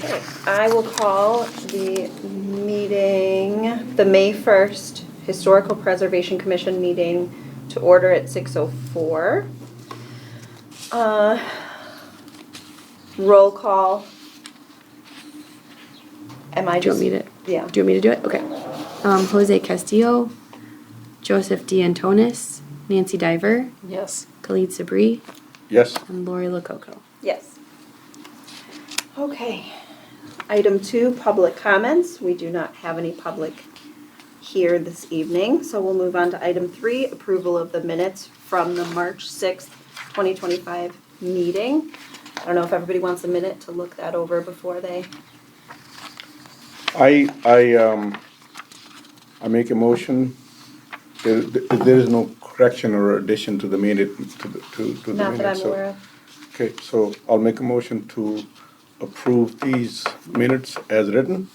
Okay, I will call the meeting, the May 1st Historical Preservation Commission meeting to order at 6:04. Roll call. Am I Do you just? want me to? Yeah. Do you want me to do it? Okay. Jose Castillo, Joseph D'Antonis, Nancy Diver, Yes. Khalid Sabri, Yes. and Lori Lococo. Yes. Okay. Item 2, public comments. We do not have any public here this evening, so we'll move on to item 3, approval of the minutes from the March 6th, 2025 meeting. I don't know if everybody wants a minute to look that over before they. I make a motion. There is no correction or addition to the minute to the Not minute. that I'm so- aware of. Okay, so I'll make a motion to approve these minutes as written.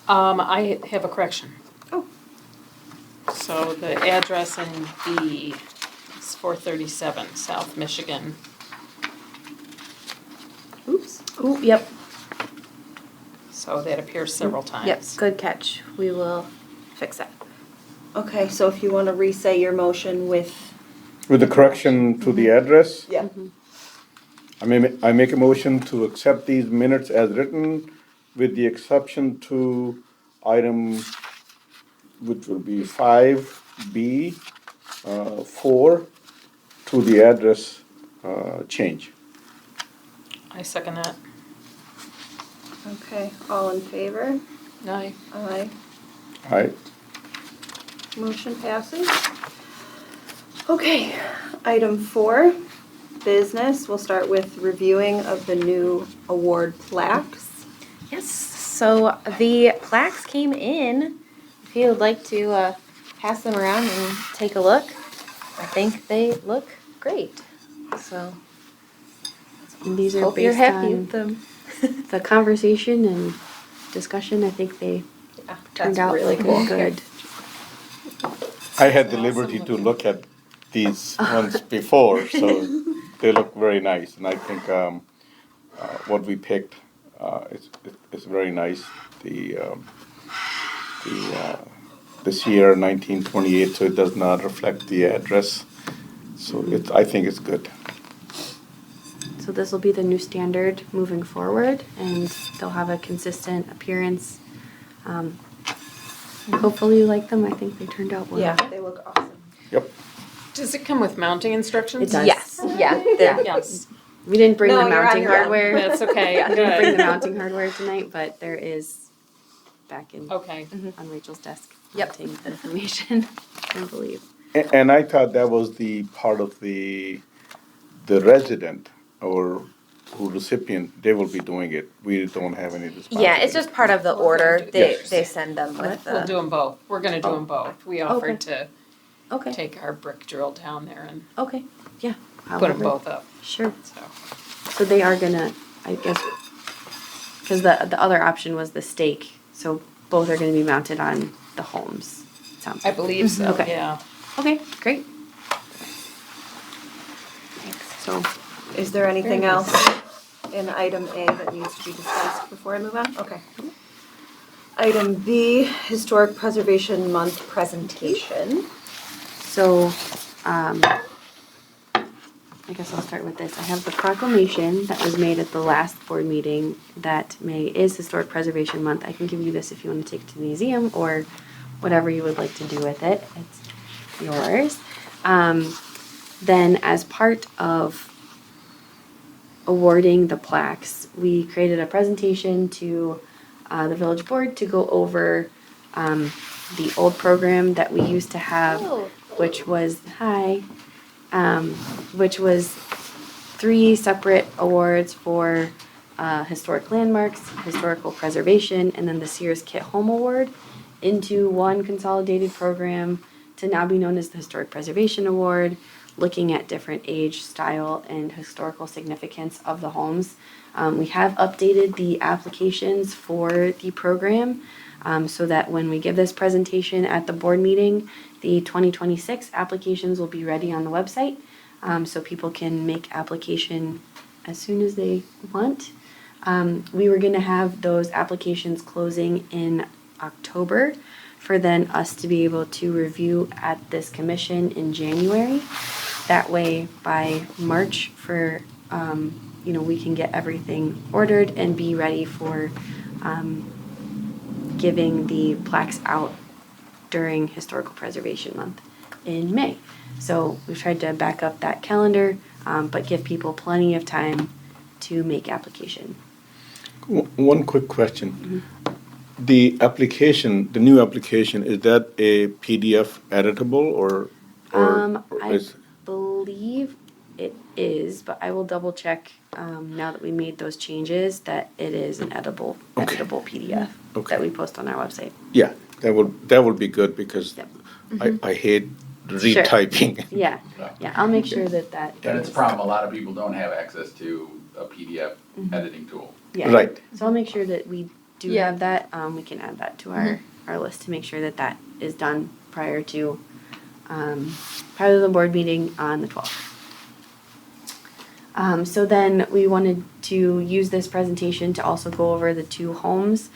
I have a correction. Oh, So the address in B is 437 South Michigan. oops. Oh, yep. So that appears several times. Yep, good catch. We will fix that. Okay, so if you want to re-say your motion with. With the correction to the address, Yeah. I make a motion to accept these minutes as written with the exception to item, which will be 5B, 4, to the address change. I second that. Okay, all in favor? Aye. Aye. Aye. Motion passes. Okay, item 4, business. We'll start with reviewing of the new award plaques. Yes, so the plaques came in. If you would like to pass them around and take a look, I think they look great. So And these are hope you're based happy on with them. the conversation and discussion. I think they Yeah, turned that's out really cool. good. I had the liberty to look at these ones before, so they look very nice. And I think what we picked is very nice. This year, 1928, so it does not reflect the address. So I think it's good. So this will be the new standard moving forward, and they'll have a consistent appearance. Hopefully you like them. I think they turned out well. Yeah, they look awesome. Yep. Does it come with mounting instructions? It does. Yes, yeah, they're- Yes. We didn't bring No, the you're on mounting your own. hardware. That's okay. We didn't bring the Good. mounting hardware tonight, but there is back in Okay. on Rachel's desk. Yep. Mounting information, I believe. And I thought that was the part of the resident or who recipient, they will be doing it. We don't have any responsibility. yeah, it's just part of the We're order. gonna do- They Yes. they send them with We'll do the. them both. We're gonna do them both. We offered to Okay. take our brick drill down there and Okay. Yeah. put them However- both up, Sure. so. So they are gonna, I guess, because the other option was the stake. So both are gonna be mounted on the homes. It sounds. I like. believe so, Okay. yeah. Okay. Great. So, is there anything else in item A that needs to be discussed before I move on? Okay. Item B, Historic Preservation Month presentation. So, I guess I'll start with this. I have the proclamation that was made at the last board meeting that May is Historic Preservation Month. I can give you this if you want to take it to the museum or whatever you would like to do with it. It's yours. Then as part of awarding the plaques, we created a presentation to the village board to go over the old program that we used to have, Oh. which was which was 3 separate awards for historic landmarks, historical preservation, and then the Sears Kit Home Award into one consolidated program to now be known as the Historic Preservation Award, looking at different age, style, and historical significance of the homes. We have updated the applications for the program so that when we give this presentation at the board meeting, the 2026 applications will be ready on the website so people can make application as soon as they want. We were gonna have those applications closing in October for then us to be able to review at this commission in January. That way, by March we can get everything ordered and be ready for, giving the plaques out during Historical Preservation Month in May. So we've tried to back up that calendar, but give people plenty of time to make application. One quick question. The application, the new application, is that a PDF editable or I is? believe it is, but I will double check, now that we made those changes, that it is an Okay. editable PDF Okay. that we post on our website. Yeah, that would be good because Yep. I hate retyping. Yeah, I'll make sure that And it's a is- problem, a lot of people don't have access to a PDF editing tool. Yeah. Right. So I'll make sure that we do Yeah. have that. We can add that to our list to make sure that that is done prior to the board meeting on the 12th. So then we wanted to use this presentation to also go over the two homes.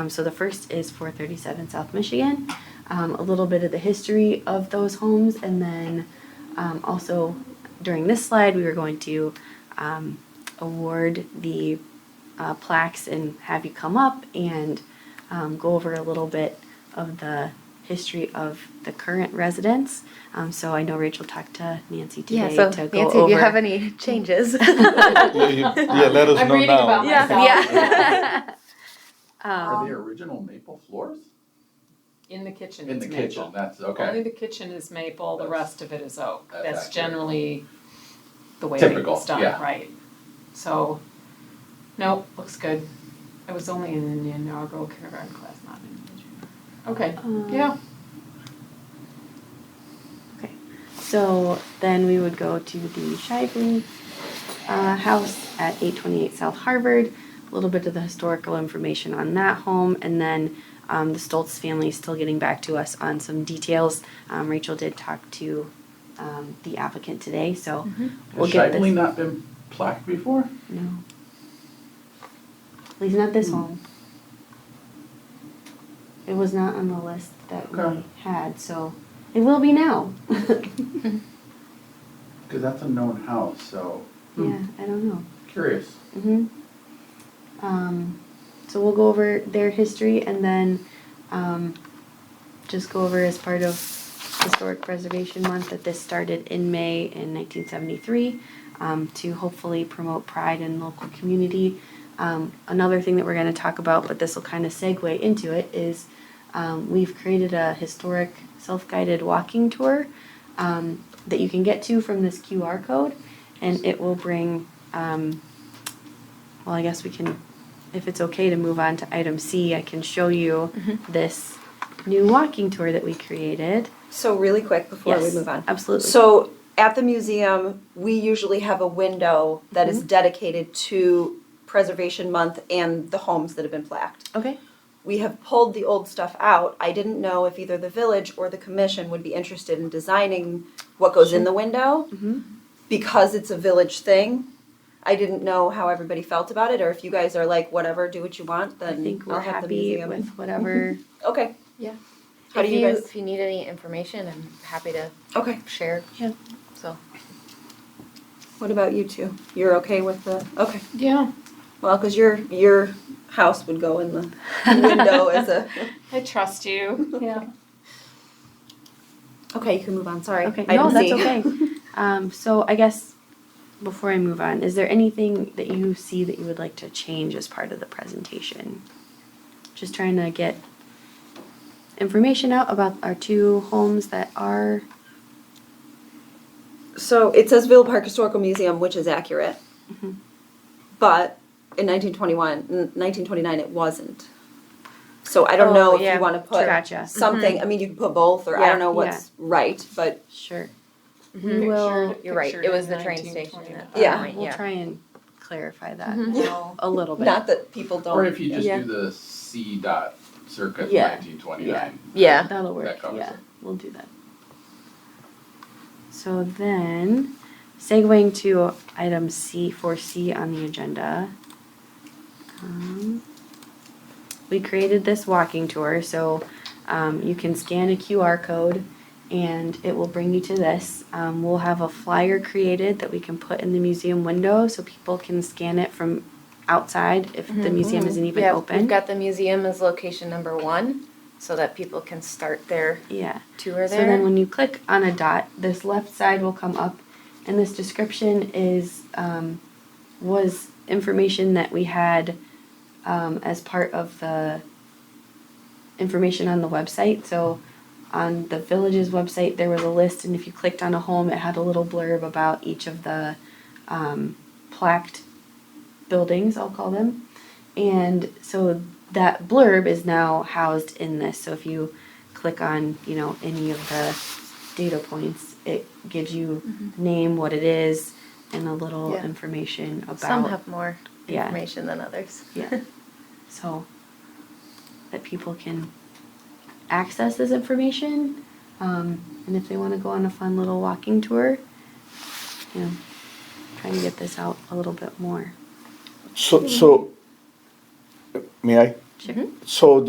So the first is 437 South Michigan, a little bit of the history of those homes, and then also during this slide we were going to award the plaques and have you come up and go over a little bit of the history of the current residents. So I know Rachel talked to Nancy today Yeah, so to go Nancy, over. if you have any changes. Yeah, let us I'm know reading now. about myself. Yeah. Are they original maple floors? In the kitchen, In it's the maple. kitchen, that's, Only okay. the kitchen is maple, the rest of it is oak. That's That's accurate. generally the way Typical, it's done, yeah. right? So, no, looks good. I was only in the inaugural kindergarten class, not in the junior. Okay, yeah. Okay, so then we would go to the Shively house at 828 South Harvard, a little bit of the historical information on that home, and then the Stoltz family is still getting back to us on some details. Rachel did talk to the applicant today, so we'll Has get Shively this. not been plaqued before? No. At least not this home. It was not on the list that we Okay. had, so it will be now. Because that's a known house, so Yeah, I don't know. curious. So we'll go over their history and then just go over as part of Historic Preservation Month that this started in May in 1973 to hopefully promote pride in local community. Another thing that we're going to talk about, but this will kind of segue into it, is we've created a historic self-guided walking tour that you can get to from this QR code, and it will bring, well, I guess we can, if it's okay to move on to item C, I can show you this new walking tour that we created. So really quick before we Yes, move on. absolutely. So at the museum, we usually have a window that is dedicated to Preservation Month and the homes that have been plaqued. Okay. We have pulled the old stuff out. I didn't know if either the village or the commission would be interested in designing what goes in the window. Because it's a village thing. I didn't know how everybody felt about it, or if you guys are like, whatever, do what you want, I then think we're I'll have the happy museum. with whatever. Okay, Yeah. How do you guys- If you need any information, I'm happy to okay. share. Yeah. So. What about you two? You're okay with the, okay. Yeah, Well, because your house would go in the window as a, I trust you. Yeah. okay, you can move on, sorry. Okay, Item no, that's C. okay. So I guess before I move on, is there anything that you see that you would like to change as part of the presentation? Just trying to get information out about our two homes that are. So it says Villa Park Historical Museum, which is accurate. But in 1929, it wasn't. So I don't Oh, know if yeah. you want to put Gotcha. something, I mean, you can put both, or I Yeah. don't know what's right, but Sure. Mhm. We will. You're right, Pictured it was in the train station 1929. at that Yeah. point, We'll yeah. try and clarify that No. a little bit. not that people don't. Or if you just Yeah. do the C dot circa Yeah. 1929. Yeah. That'll work. That covers Yeah, it. we'll do that. So then, segueing to item C, 4C on the agenda. We created this walking tour, so you can scan a QR code and it will bring you to this. We'll have a flyer created that we can put in the museum window so people can scan it from outside if the museum isn't even Yeah, open. we've got the museum as location number 1, so that people can start their Yeah. tour So there. then when you click on a dot, this left side will come up, and this description is was information that we had as part of the information on the website. So on the village's website, there was a list, and if you clicked on a home, it had a little blurb about each of the plaqued buildings, I'll call them. And so that blurb is now housed in this. So if you click on, any of the data points, it gives you name, what it is, and a little Yeah. information about. Some have more Yeah. information than others. Yeah. So that people can access this information. And if they want to go on a fun little walking tour, trying to get this out a little bit more. So, may I? Sure. So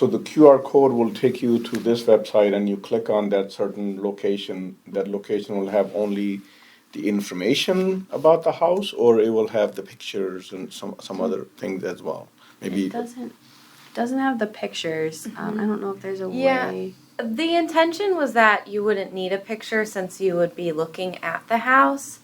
the QR code will take you to this website, and you click on that certain location. That location will have only the information about the house, or it will have the pictures and some other things as well. Maybe. It doesn't have the pictures. I don't know if there's a Yeah. way. The intention was that you wouldn't need a picture since you would be looking at the house.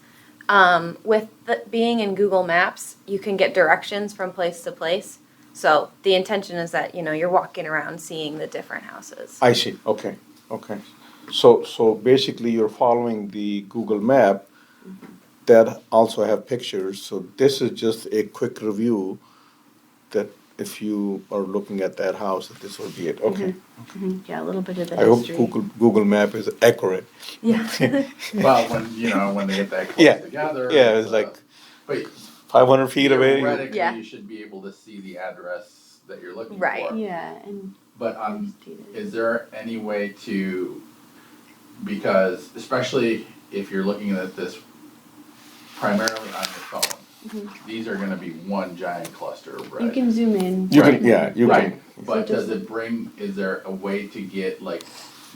With being in Google Maps, you can get directions from place to place. So the intention is that, you're walking around seeing the different houses. I see. Okay. So basically, you're following the Google map that also have pictures. So this is just a quick review that if you are looking at that house, this will be it. Okay. Yeah, a little bit of the I hope history. Google Map is accurate. Yeah. Well, when they get that close Yeah. together. Yeah, it's like But 500 feet away. theoretically, Yeah. you should be able to see the address that you're looking Right. for. Yeah, and But there's data. is there any way to, because especially if you're looking at this primarily on your phone, these are gonna be one giant cluster of red. You can zoom in. You can, yeah, you Right, can. but So does just- it bring, is there a way to get like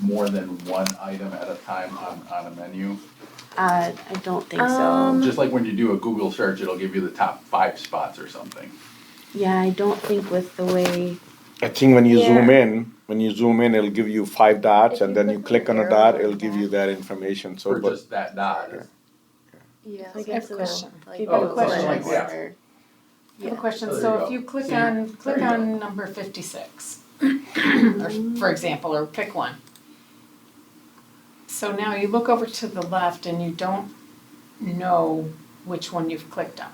more than one item at a time on a menu? I don't think Um, so. Just like when you do a Google search, it'll give you the top 5 spots or something. Yeah, I don't think with the way. I think when you Yeah. zoom in, it'll give you 5 dots, If and you then you click click on the a dot, arrow it'll like give you that information. So, For but just that dot. Yeah. Yeah, I I guess have a it'll question. give you Oh, a question, list. yeah. Or- I have a Yeah. question, Oh, there so you if go. you click See? on There you on number 56, or for example, or pick one. So now you look over to the left and you don't know which one you've clicked on.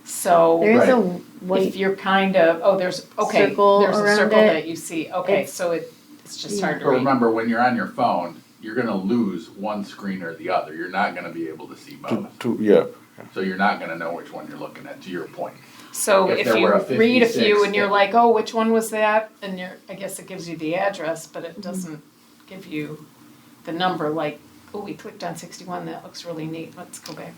So There is a Right. if white. you're kind of, there's Circle there's a around circle it. that you see, okay, It's- so it's just Yeah. hard to But read. remember, when you're on your phone, you're gonna lose one screen or the other. You're not gonna be able to see both. yeah. So you're not gonna know which one you're looking at, to your point. So If if there you were a read a few 56, and you're it- like, oh, which one was that? And I guess it gives you the address, but it doesn't give you the number, like, oh, we clicked on 61, that looks really neat, let's go back.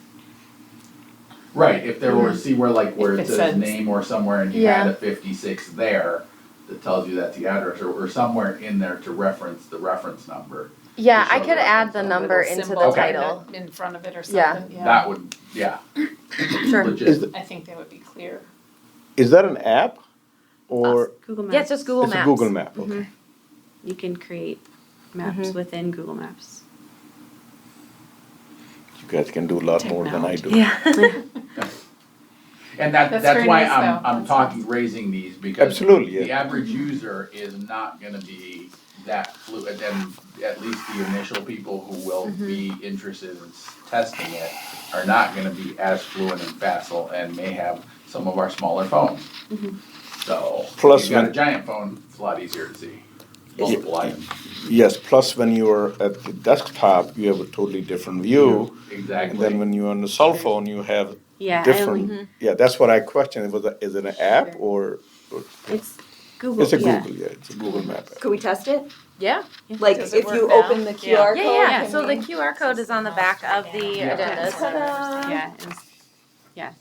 Right, if there were, see where If it it says says- name or somewhere and you had Yeah. a 56 there, that tells you that's the address, or somewhere in there to reference the reference number. Yeah, To I show could the add reference the number. number Little into symbol the Okay. title. In front of it or Yeah. something, yeah. That would, yeah, Sure. legit. I think that would be clear. Is that an app, or Google Maps. Yeah, it's just Google it's Maps. a Google Map? Okay. You can create maps within Google Maps. You guys can do a lot more than I do. Yeah. And That's that's very why nice, I'm though. I'm That's talking, raising these, because Absolutely, the yeah. average user is not gonna be that fluid, and at least the initial people who will be interested in testing it are not gonna be as fluent and facile, and may have some of our smaller phones. So, Plus if you've got a when- giant phone, it's a lot easier to see multiple items. Yes, plus when you're at the desktop, you have a totally different view. And Exactly. then when you're on the cell phone, you have Yeah, I different, only. yeah, that's what I questioned. Is it an app or? It's Google. It's a yeah. Google, yeah, it's a Google Map app. Could we test it? Yeah. Like, Does it if you work now? open the Yeah. QR code? Yeah. can So the we- QR code is on the back of the Yeah. agendas. Ta-da! Yeah. It was, yeah.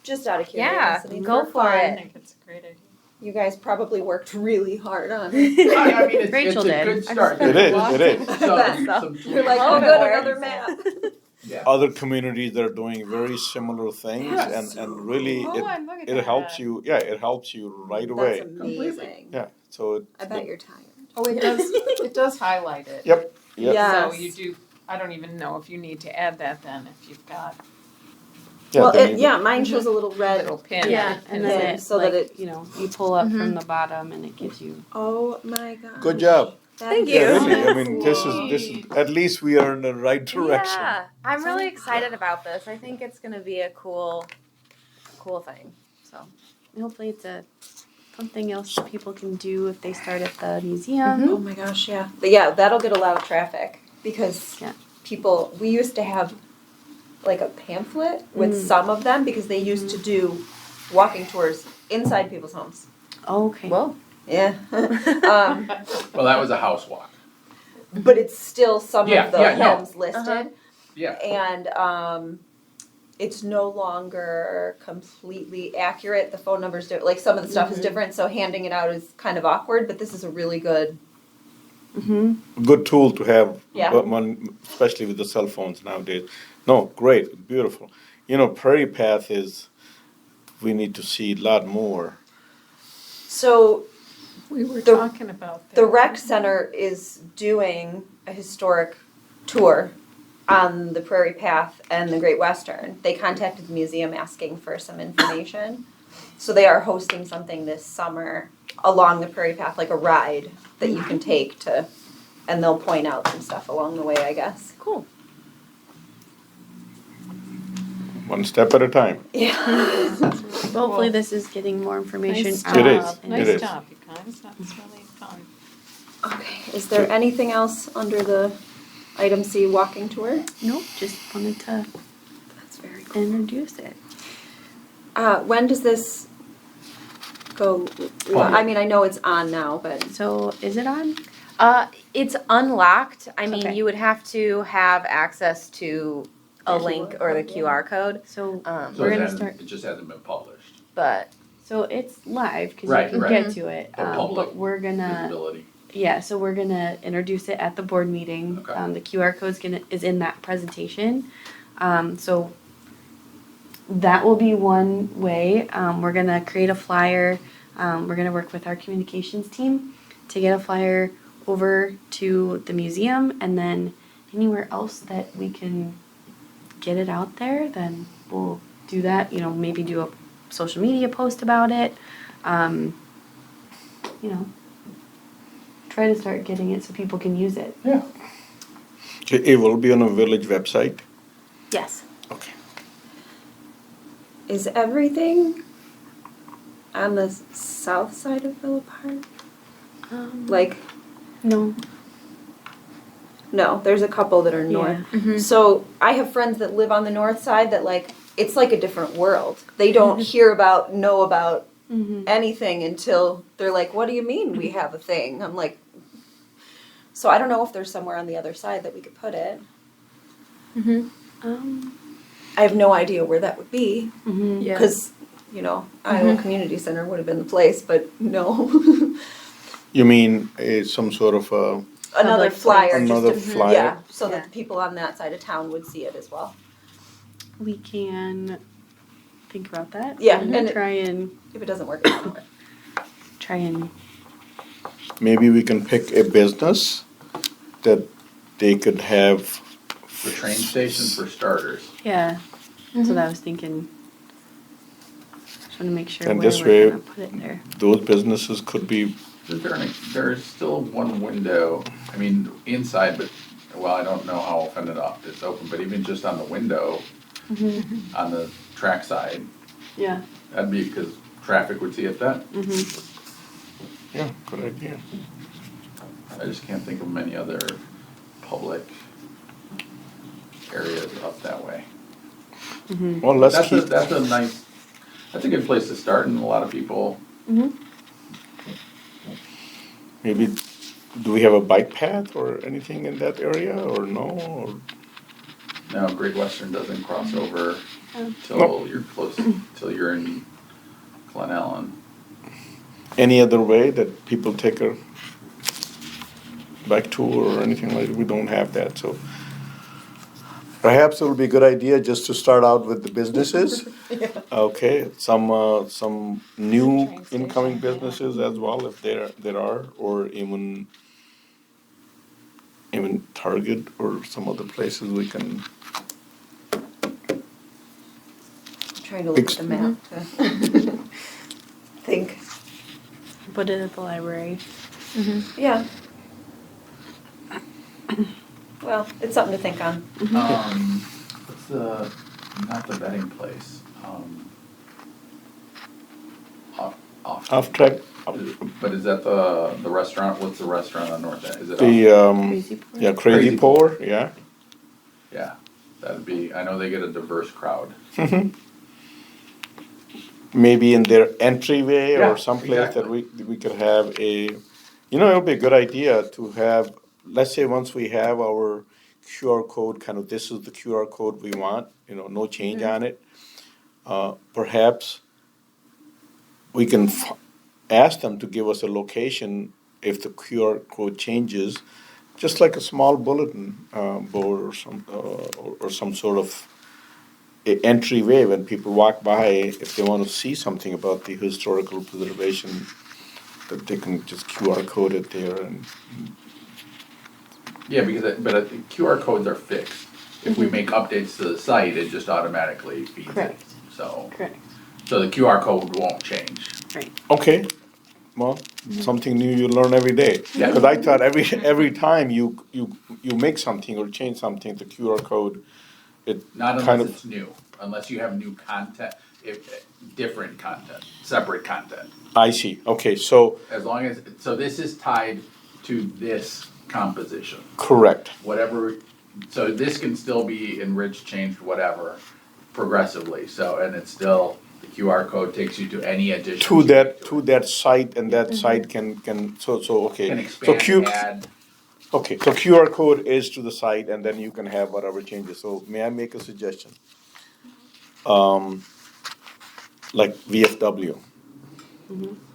Just out of Yeah, curiosity. go for I it. think it's a great idea. You guys probably worked really hard on it. I mean, it's Rachel a did. good I start. just It is, it is. You're like, Oh, oh, good, good, another map. Yeah. Other communities are doing very similar things Yes. and really Oh, and look at it helps that. you, yeah, it helps you right That's away. amazing. Yeah, so. I bet you're tired. Oh, it does highlight it. Yep, yep. Yeah. So you do, I don't even know if you need to add that then, if you've got Yeah, Well, then you- yeah, mine shows a little red. little pin. Yeah, and then Yeah, it, so that like, it- you know, you pull up Mhm. from the bottom and it gives you. Oh my god. Good job. Thank Yeah, you. really, I mean, this is, at least we are in the right direction. Yeah, I'm really excited about this. I think it's gonna be a cool thing. So. And hopefully it's something else people can do if they start at the museum. Oh my gosh, yeah. But yeah, that'll get a lot of traffic because Yeah. we used to have like a pamphlet with some of them because they used to do walking tours inside people's homes. Okay. Whoa. Yeah. Well, that was a house walk. But it's still some Yeah, of the yeah, no. homes listed. Uh-huh. Yeah. And it's no longer completely accurate. The phone numbers do like some of the stuff is different, so handing it out is kind of awkward, but this is a really good Good tool to have, Yeah. but one, especially with the cell phones nowadays. No, great, beautiful. You know, Prairie Path we need to see a lot more. so We were The- talking about that. the rec center is doing a historic tour on the Prairie Path and the Great Western. They contacted the museum asking for some information. So they are hosting something this summer along the Prairie Path, like a ride that you can take to, and they'll point out some stuff along the way, I guess. Cool. One step at a time. Yeah. Hopefully this is getting more information Nice out. job. It is, it Nice is. job, you guys. That's really fun. Okay, is there anything else under the item C walking tour? Nope, just wanted to That's very cool. introduce it. When does this go? I mean, I know it's on now, but So is it on? It's unlocked. I mean, Okay. you would have to have access to a The link QR or the code, QR code. So So we're it gonna hasn't- start. It just hasn't been published. But So it's live because Right, you can right. get to it. But public But we're gonna Visibility. Yeah, so we're gonna introduce it at the board meeting. Okay. The QR code's is in that presentation. So that will be one way. We're gonna create a flyer. We're gonna work with our communications team to get a flyer over to the museum, and then anywhere else that we can get it out there, then we'll do that. You know, maybe do a social media post about it. You know, try to start getting it so people can use it. Yeah. It will be on a village website. yes. Okay. is everything on the south side of Villa Park? Like, No. no, there's a couple that are north. So I have friends that live on the north side that like, it's like a different world. They don't know about anything until they're like, what do you mean we have a thing? I'm like, so I don't know if there's somewhere on the other side that we could put it. I have no idea where that would be. Yeah. Because, Iowa Community Center would have been the place, but no. You mean some sort of Another Public flyer. place. just Another to- flyer? Yeah, so Yeah. that the people on that side of town would see it as well. We can think about that. Yeah, and and try and If it doesn't work, it doesn't work. try and maybe we can pick a business that they could have. The train station for starters. yeah. So that I was thinking. Just want to make sure And where this we're way- gonna put it there. Those businesses could be, There's still one window, I mean, inside, but, well, I don't know how often it's open, but even just on the window, on the track side, Yeah. that'd be, because traffic would see it then. yeah, good idea. I just can't think of many other public areas up that way. Well, let's That's keep. that's a nice, that's a good place to start, and a lot of people, Maybe, do we have a bike path or anything in that area or no? Or No, Great Western doesn't cross over No. till you're close, till you're in Glen Ellen. Any other way that people take a bike tour or anything like that? We don't have that, so. Perhaps it would be a good idea just to start out with the businesses. Okay, some new Train station, incoming yeah. businesses as well, if there are, or even Target or some other places we can. Trying to look at the map to think. Put it at the library. Yeah. Well, it's something to think on. What's the, not the betting place, Off track, But is that the restaurant, what's the restaurant on North End? Is it the, Crazy Pour? yeah, Crazy Crazy Pour, yeah. Yeah, that'd be, I know they get a diverse crowd. Maybe in their entryway Yeah, or someplace that exactly. we could have a, it would be a good idea to have, let's say once we have our QR code, kind of this is the QR code we want, no change on it. Perhaps we can ask them to give us a location if the QR code changes, just like a small bulletin board or some sort of entryway when people walk by, if they want to see something about the historical preservation, that they can just QR code it there and. Yeah, but I think QR codes are fixed. If we make updates to the site, it just automatically feeds it. Correct. So, Correct. so the QR code won't change. Right. Okay, well, something new you learn every day. Yeah. Because I thought every time you make something or change something, the QR code, it Not kind unless of. it's new, unless you have new content, different content, separate content. I see, okay, so, As long as, so this is tied to this composition. correct, Whatever, so this can still be enriched, changed, whatever, progressively. So, and it's still, the QR code takes you to any additions. to you make that it. site, and that site can, okay. Can So expand, add. Okay, so QR code is to the site, and then you can have whatever changes. So may I make a suggestion? Like VFW.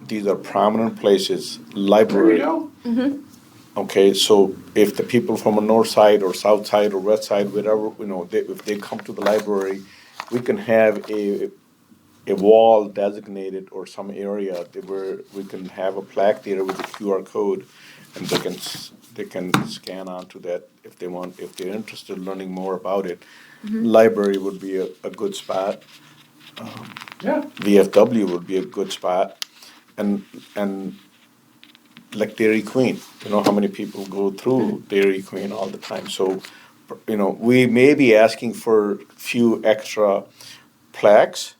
These are prominent places, There library. you go. Okay, so if the people from the north side or south side or west side, wherever, if they come to the library, we can have a wall designated or some area where we can have a plaque there with a QR code, and they can scan onto that if they want, if they're interested in learning more about it. Library would be a good spot. Yeah. VFW would be a good spot, and like Dairy Queen, how many people go through Dairy Queen all the time. So, we may be asking for a few extra plaques,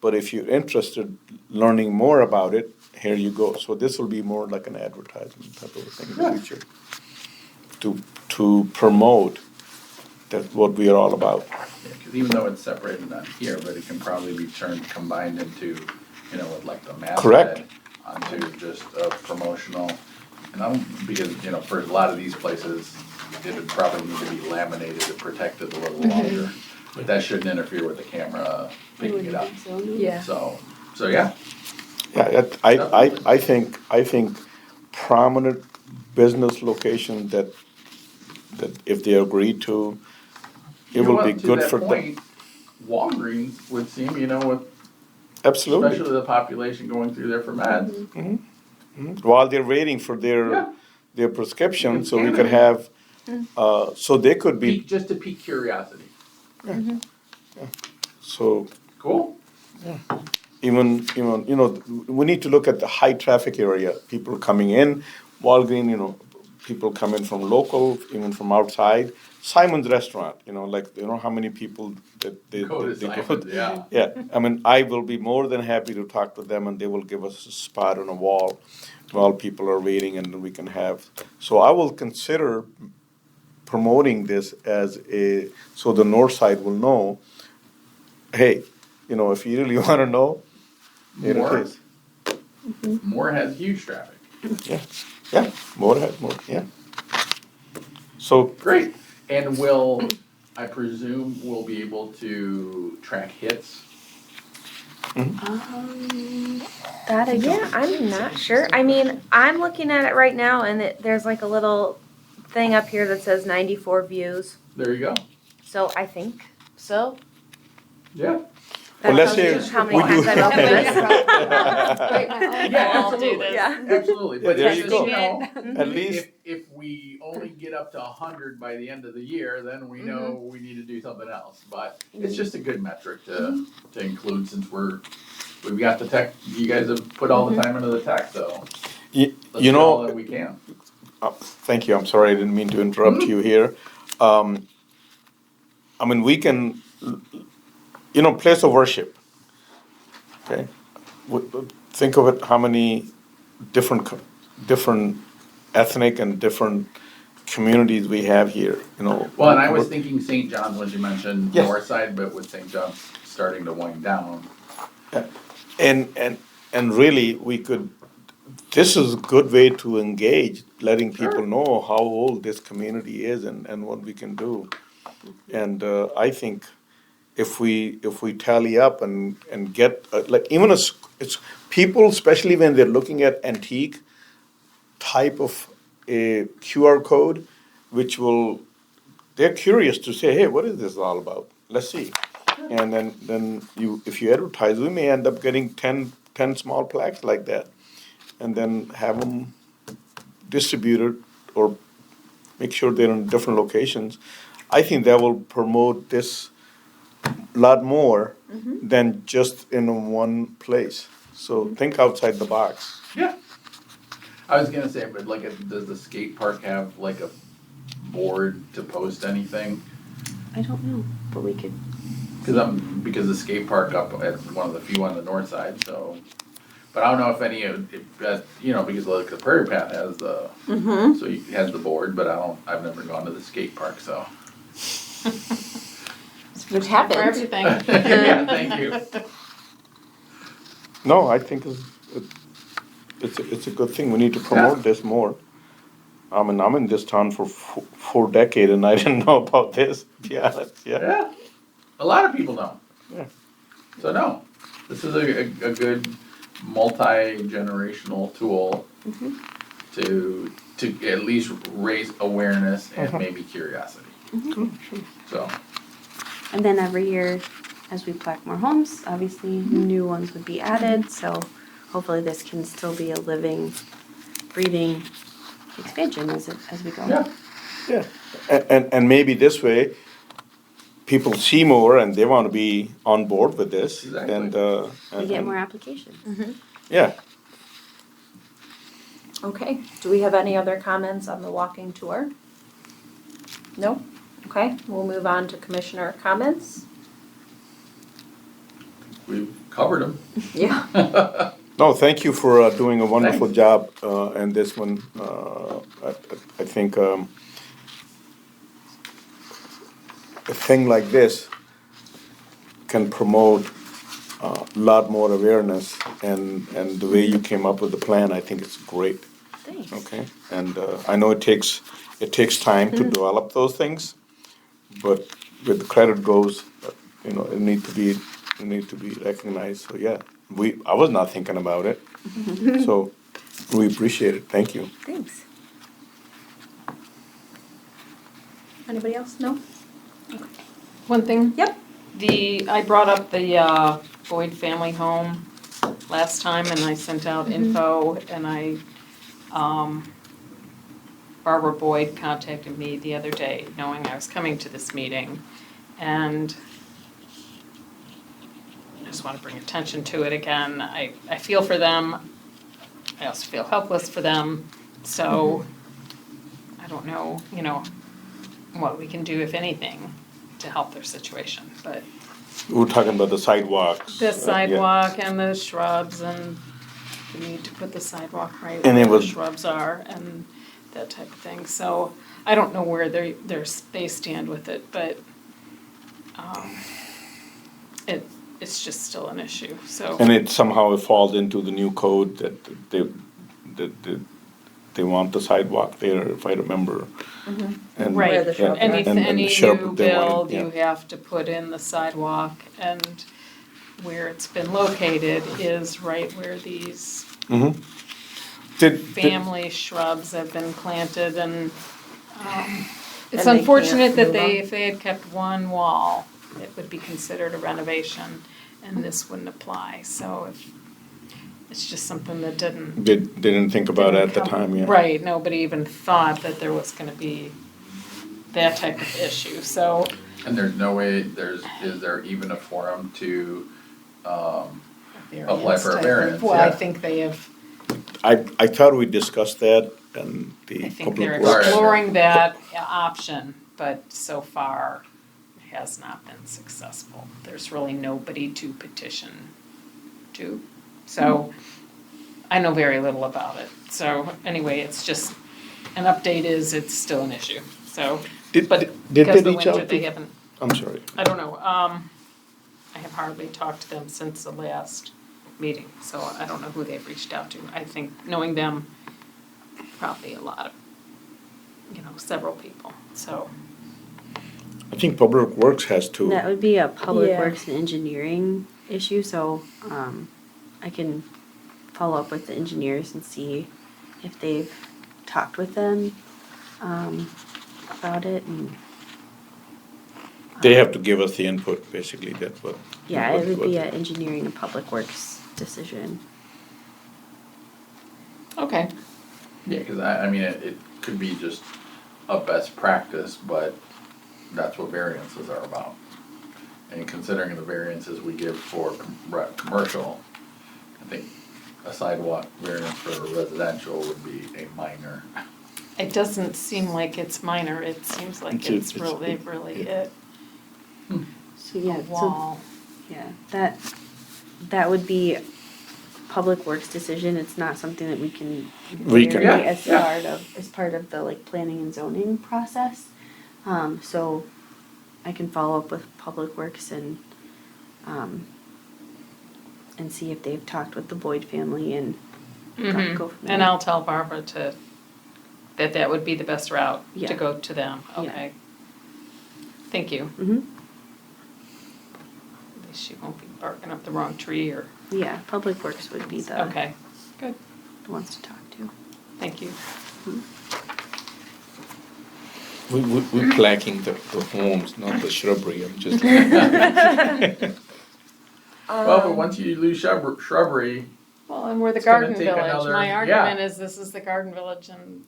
but if you're interested learning more about it, here you go. So this will be more like an advertisement type of thing in the future to promote that what we are all about. Because even though it's separated on here, but it can probably be combined into, with like the Correct. masthead onto just a promotional. And because, for a lot of these places, it would probably need to be laminated and protected a little longer. But that shouldn't interfere with the camera picking it up. Yeah. So yeah. Yeah, I think prominent business location that if they agree to, it You know will be what, good to for that them. point, Walgreens would seem, with Absolutely. especially the population going through there for meds. While they're waiting for Yeah. their prescription, You so we can. could have, so they could be, Just to pique curiosity. so Cool. even, we need to look at the high traffic area, people coming in, Walgreens, people coming from local, even from outside. Simon's Restaurant, how many people that they Go to they go. Simon's, yeah. Yeah, I will be more than happy to talk to them, and they will give us a spot on a wall while people are waiting, and we can have, so I will consider promoting this so the north side will know, hey, if you really want to know, here More? it is. Moore has huge traffic. Yeah, more, yeah. So, Great. And will I presume we'll be able to track hits. That I don't. Yeah, I'm not sure. I mean, I'm looking at it right now, and there's like a little thing up here that says 94 views. There you go. So I think so. Yeah. That Well, let's tells say you how many we do- times I've opened this. Yeah, I'll do absolutely. this. Yeah. Absolutely. But there just you so go. know, At least, if we only get up to 100 by the end of the year, then we know we need to do something else. But it's just a good metric to include since we've got the tech. You guys have put all the time into the tech, so you, let's you do all know, that we can. thank you, I'm sorry, I didn't mean to interrupt you here. I mean, we can, place of worship, okay? Think of it, how many different ethnic and different communities we have here, Well, and I was thinking St. John's when you mentioned Yes. north side, but with St. John's starting to wind down. And really, this is a good way to engage, letting people know how old this community is and what we can do. And I think if we tally up and get, like, even it's people, especially when they're looking at antique type of a QR code, they're curious to say, hey, what is this all about? Let's see. And then if you advertise, we may end up getting 10 small plaques like that, and then have them distributed or make sure they're in different locations. I think that will promote this a lot more than just in one place. So think outside the box. Yeah. I was gonna say, but like, does the skate park have like a board to post anything? I don't know, but we could. Because the skate park up at one of the few on the north side, so. But I don't know if any of, because like the Prairie Path has the, so it has the board, but I've never gone to the skate park, so. Which For happened. everything. Yeah, thank you. No, I think it's a good thing. We need to promote this more. I mean, I'm in this town for 4 decades and I didn't know about this, to be honest, yeah. Yeah, a lot of people don't. Yeah. So no, this is a good multi-generational tool to at least raise awareness and maybe curiosity. So, And then every year, as we plaque more homes, obviously new ones would be added. So hopefully this can still be a living, breathing expansion as we go. yeah, Yeah, and maybe this way, people see more and they want to be on board with this. Exactly. We get more applications. Yeah. Okay, do we have any other comments on the walking tour? No? Okay, we'll move on to commissioner comments. we've covered them. Yeah. No, thank you for doing a wonderful Thanks. job in this one. I think a thing like this can promote a lot more awareness, and the way you came up with the plan, I think it's great. Thanks. Okay, and I know it takes time to develop those things, but where the credit goes, it need to be recognized. So yeah, I was not thinking about it, so we appreciate it. Thank you. Thanks. Anybody else? No? One thing. Yep. I brought up the Boyd family home last time and I sent out info and Barbara Boyd contacted me the other day knowing I was coming to this meeting and I just want to bring attention to it again. I feel for them. I also feel helpless for them. So I don't know, what we can do, if anything, to help their situation, but. We're talking about the sidewalks. The yeah. sidewalk and the shrubs and the need to put the sidewalk right And where it the was- shrubs are and that type of thing. So I don't know where they stand with it, but it's just still an issue, so. And it somehow falls into the new code that they want the sidewalk there, if I remember. And- Right. Where the shrub Any, are. and any the shrub new they wanted, build, yeah. you have to put in the sidewalk, and where it's been located is right where these Did, family shrubs have been planted, and it's And they unfortunate can't that move they, them. if they had kept one wall, it would be considered a renovation, and this wouldn't apply, so it's just something that didn't. they didn't think about it at the come- time, yeah. Right, nobody even thought that there was gonna be that type of issue, so, And there's no way, is there even a forum to, apply for a type of- variance, Well, I yeah. think they have, I thought we discussed that and the I think they're public works. exploring that option, but so far it has not been successful. There's really nobody to petition to, so I know very little about it. So anyway, it's just, an update is it's still an issue, so, Did, but did they because the reach winter, out they to, haven't, I'm sorry, I don't know, I have hardly talked to them since the last meeting, so I don't know who they've reached out to. I think, knowing them, probably a lot of, several people, so. I think public works has to. That would be a public Yeah. works and engineering issue, so, I can follow up with the engineers and see if they've talked with them, about it and. They have to give us the input, basically, that's what. Yeah, what- it would what- be an engineering and public works decision. Okay. Yeah, cause I mean, it could be just a best practice, but that's what variances are about. And considering the variances we give for commercial, I think a sidewalk variance for residential would be a minor. It doesn't seem like it's minor, it seems like It's- it's really, really a So, yeah, so, wall. yeah, that would be public works decision, it's not something that we can We can- vary Yeah, as yeah. part of the like planning and zoning process. So I can follow up with public works and see if they've talked with the Boyd family and go from there. And I'll tell Barbara that would be the best route, Yeah. to go to them, Yeah. okay? Thank you, Mm-hmm, at least she won't be barking up the wrong tree or, yeah, public works would be the okay, good, ones to talk to. thank you. We're placking the homes, not the shrubbery, I'm just. Well, but once you lose shrubbery, Well, and we're the It's gonna garden take village, another- my yeah. argument is this is the garden village and,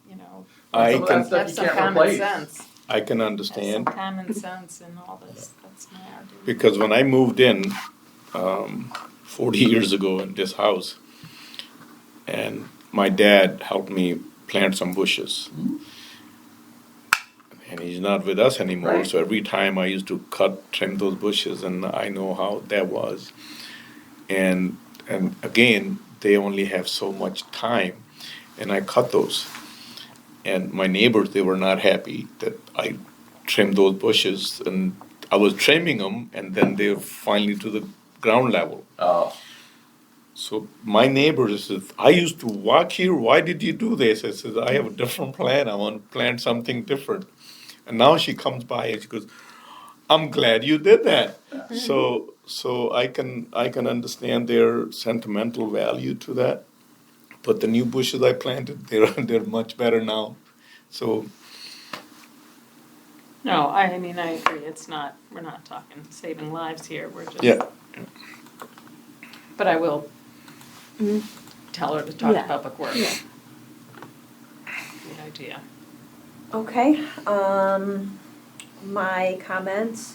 I some of that can, stuff have you some can't common replace. sense. I can Have some understand, common sense in all this, that's my argument. because when I moved in, 40 years ago in this house, and my dad helped me plant some bushes. And he's not with us anymore, Right. so every time I used to trim those bushes, and I know how that was. And again, they only have so much time, and I cut those. And my neighbors, they were not happy that I trimmed those bushes, and I was trimming them, and then they're finally to the ground level. So my neighbors said, I used to walk here, why did you do this? I said, I have a different plan, I want to plant something different. And now she comes by and she goes, I'm glad you did that. So I can understand their sentimental value to that. But the new bushes I planted, they're much better now. So No, I mean, I agree, we're not talking saving lives here, we're just. yeah, But I will tell her to talk to Yeah. Public Works. Yeah. Good idea. Okay, my comments,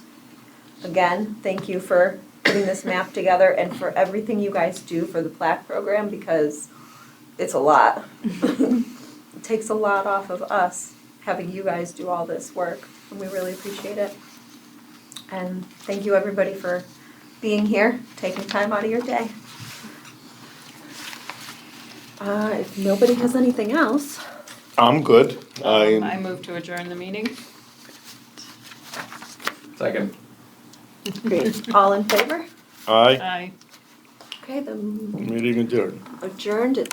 again, thank you for putting this map together and for everything you guys do for the plaque program, because it's a lot. It takes a lot off of us, having you guys do all this work, and we really appreciate it. And thank you, everybody, for being here, taking time out of your day. If nobody has anything else, I'm good. I move to adjourn the meeting. second. great, all in favor? I Aye. Okay, the meeting adjourned. adjourned at